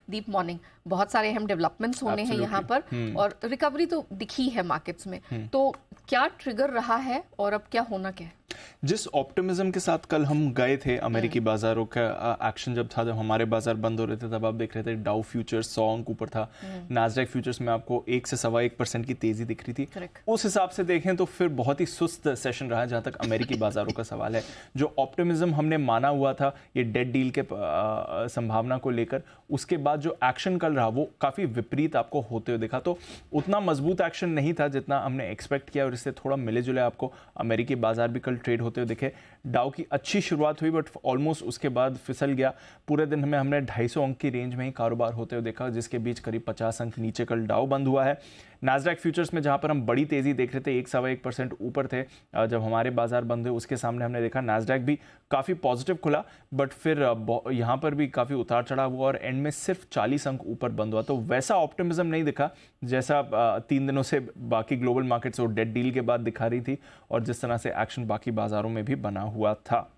दीप morning, बहुत सारे अहम डेवलपमेंट्स होने हैं यहाँ पर और रिकवरी तो दिखी है मार्केट्स में, तो क्या ट्रिगर रहा है और अब क्या होना क्या है? जिस ऑप्टिमिज्म के साथ कल हम गए थे अमेरिकी बाजारों का एक्शन जब था, जब हमारे बाजार बंद हो रहे थे, तब आप देख रहे थे डाउ फ्यूचर्स 100 अंक ऊपर था, नास्डैक फ्यूचर्स में आपको 1 से 1.25% की तेजी दिख रही थी। उस हिसाब से देखें तो फिर बहुत ही सुस्त सेशन रहा जहां तक अमेरिकी बाजारों का सवाल है। जो ऑप्टिमिज्म हमने माना हुआ था ये डेट डील के संभावना को लेकर, उसके बाद जो एक्शन कल रहा वो काफी विपरीत आपको होते हुए दिखा। तो उतना मजबूत एक्शन नहीं था जितना हमने एक्सपेक्ट किया और इससे थोड़ा मिले जुले आपको अमेरिकी बाजार भी कल ट्रेड होते हुए दिखे। डाउ की अच्छी शुरुआत हुई बट ऑलमोस्ट उसके बाद फिसल गया। पूरे दिन में हमने 250 अंक की रेंज में ही कारोबार होते हुए देखा, जिसके बीच करीब 50 अंक नीचे कल डाउ बंद हुआ है। नास्डैक फ्यूचर्स में जहां पर हम बड़ी तेजी देख रहे थे, 1.25% ऊपर थे जब हमारे बाजार बंद हुए, उसके सामने हमने देखा नास्डैक भी काफ़ी पॉजिटिव खुला बट फिर यहाँ पर भी काफ़ी उतार चढ़ाव हुआ और एंड में सिर्फ 40 अंक ऊपर बंद हुआ। तो वैसा ऑप्टिमिज्म नहीं दिखा जैसा 3 दिनों से बाकी ग्लोबल मार्केट्स और डेट डील के बाद दिखा रही थी और जिस तरह से एक्शन बाकी बाजारों में भी बना हुआ था।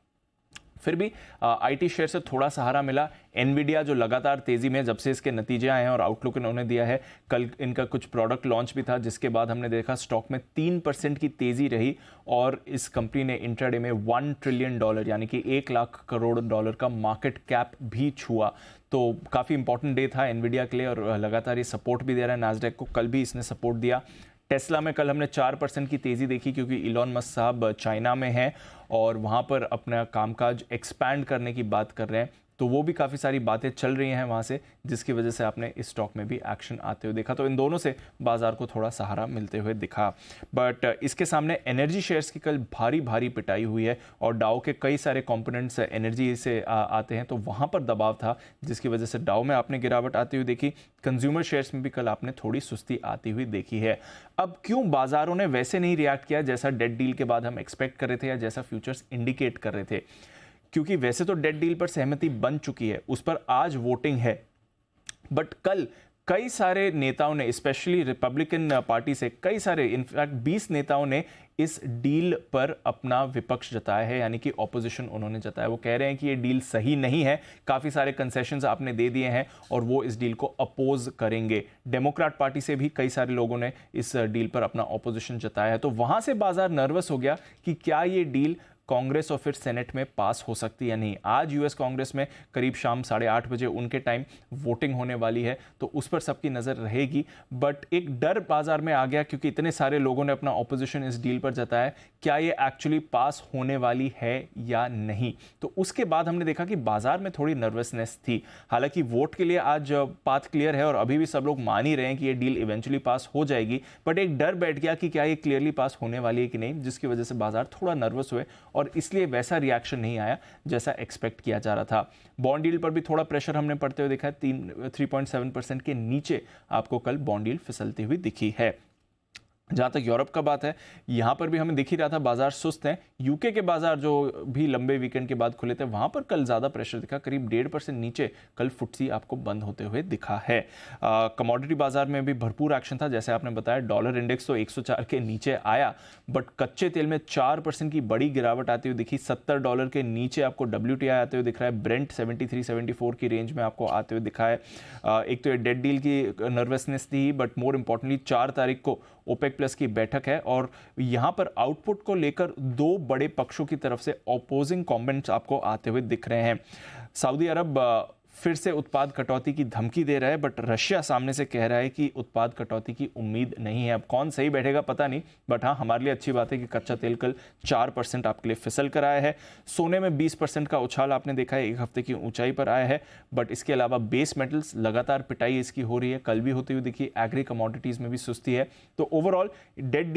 फिर भी आईटी शेयर से थोड़ा सहारा मिला। एनवीडिया जो लगातार तेजी में जब से इसके नतीजे आए हैं और आउटलुक इन्होंने दिया है, कल इनका कुछ प्रोडक्ट लॉन्च भी था जिसके बाद हमने देखा स्टॉक में 3% की तेजी रही और इस कंपनी ने इंट्राडे में $1 ट्रिलियन यानी कि $1 लाख करोड़ का मार्केट कैप भी छुआ। तो काफ़ी इंपॉर्टेंट डे था एनवीडिया के लिए और लगातार ये सपोर्ट भी दे रहा है नास्डैक को। कल भी इसने सपोर्ट दिया। टेस्ला में कल हमने 4% की तेजी देखी क्योंकि इलॉन मस्क साहब चाइना में हैं और वहां पर अपना कामकाज एक्सपैंड करने की बात कर रहे हैं, तो वो भी काफ़ी सारी बातें चल रही हैं वहाँ से, जिसकी वजह से आपने इस स्टॉक में भी एक्शन आते हुए देखा। तो इन दोनों से बाजार को थोड़ा सहारा मिलते हुए दिखा। बट इसके सामने एनर्जी शेयर्स की कल भारी पिटाई हुई है और डाउ के कई सारे कंपोनेंट्स एनर्जी से आते हैं, तो वहाँ पर दबाव था जिसकी वजह से डाउ में आपने गिरावट आती हुई देखी। कंज्यूमर शेयर्स में भी कल आपने थोड़ी सुस्ती आती हुई देखी है। अब क्यों बाजारों ने वैसे नहीं रिएक्ट किया जैसा डेट डील के बाद हम एक्सपेक्ट कर रहे थे या जैसा फ्यूचर्स इंडिकेट कर रहे थे? क्योंकि वैसे तो डेट डील पर सहमति बन चुकी है, उस पर आज वोटिंग है, बट कल कई सारे नेताओं ने, स्पेशली रिपब्लिकन पार्टी से कई सारे, इनफैक्ट 20 नेताओं ने इस डील पर अपना विपक्ष जताया है, यानी कि ऑपोजिशन उन्होंने जताया। वो कह रहे हैं कि ये डील सही नहीं है, काफ़ी सारे कंसेशंस आपने दे दिए हैं और वो इस डील को अपोज करेंगे। डेमोक्रेट पार्टी से भी कई सारे लोगों ने इस डील पर अपना ऑपोजिशन जताया है। तो वहाँ से बाजार नर्वस हो गया कि क्या ये डील कांग्रेस और फिर सेनेट में पास हो सकती है या नहीं। आज यूएस कांग्रेस में करीब शाम 8:30 बजे उनके टाइम वोटिंग होने वाली है, तो उस पर सबकी नज़र रहेगी। बट एक डर बाजार में आ गया क्योंकि इतने सारे लोगों ने अपना ऑपोजिशन इस डील पर जताया, क्या ये एक्चुअली पास होने वाली है या नहीं। तो उसके बाद हमने देखा कि बाजार में थोड़ी नर्वसनेस थी। हालांकि वोट के लिए आज पाथ क्लियर है और अभी भी सब लोग मान ही रहे हैं कि ये डील इवेंचुअली पास हो जाएगी, बट एक डर बैठ गया कि क्या ये क्लियरली पास होने वाली है कि नहीं, जिसकी वजह से बाजार थोड़ा नर्वस हुए और इसलिए वैसा रिएक्शन नहीं आया जैसा एक्सपेक्ट किया जा रहा था। बॉन्ड डील पर भी थोड़ा प्रेशर हमने पड़ते हुए देखा है। 3.7% के नीचे आपको कल बॉन्ड डील फिसलती हुई दिखी है। जहाँ तक यूरोप का बात है, यहाँ पर भी हमें दिख ही रहा था बाजार सुस्त हैं। यूके के बाजार जो भी लंबे वीकेंड के बाद खुले थे, वहाँ पर कल ज़्यादा प्रेशर दिखा। करीब 1.5% नीचे कल फुटसी आपको बंद होते हुए दिखा है। कमोडिटी बाजार में भी भरपूर एक्शन था। जैसे आपने बताया, डॉलर इंडेक्स तो 104 के नीचे आया, बट कच्चे तेल में 4% की बड़ी गिरावट आती हुई दिखी। $70 के नीचे आपको WTI आते हुए दिख रहा है। ब्रेंट 73-74 की रेंज में आपको आते हुए दिखा है। एक तो ये डेट डील की नर्वसनेस थी, बट मोर इंपॉर्टेंटली 4 तारीख को ओपेक प्लस की बैठक है और यहां पर आउटपुट को लेकर 2 बड़े पक्षों की तरफ से ऑपोजिंग कमेंट्स आपको आते हुए दिख रहे हैं। सऊदी अरब फिर से उत्पाद कटौती की धमकी दे रहा है, बट रशिया सामने से कह रहा है कि उत्पाद कटौती की उम्मीद नहीं है। अब कौन सही बैठेगा पता नहीं, बट हाँ, हमारे लिए अच्छी बात है कि कच्चा तेल कल 4% आपके लिए फिसल कर आया है। सोने में 20% का उछाल आपने देखा है, एक हफ्ते की ऊंचाई पर आया है। बट इसके अलावा बेस मेटल्स लगातार पिटाई इसकी हो रही है, कल भी होती हुई दिखी। एग्री कमोडिटीज में भी सुस्ती है। तो ओवरऑल डेट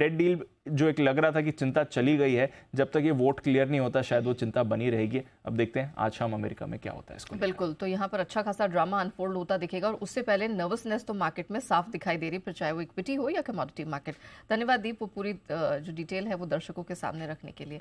डील जो एक लग रहा था कि चिंता चली गई है, जब तक ये वोट क्लियर नहीं होता शायद वो चिंता बनी रहेगी। अब देखते हैं आज शाम अमेरिका में क्या होता है इसको। बिल्कुल, तो यहाँ पर अच्छा खासा ड्रामा अनफोल्ड होता दिखेगा और उससे पहले नर्वसनेस तो मार्केट में साफ दिखाई दे रही, फिर चाहे वो इक्विटी हो या कमोडिटी मार्केट। धन्यवाद दीप, वो पूरी जो डिटेल है वो दर्शकों के सामने रखने के लिए।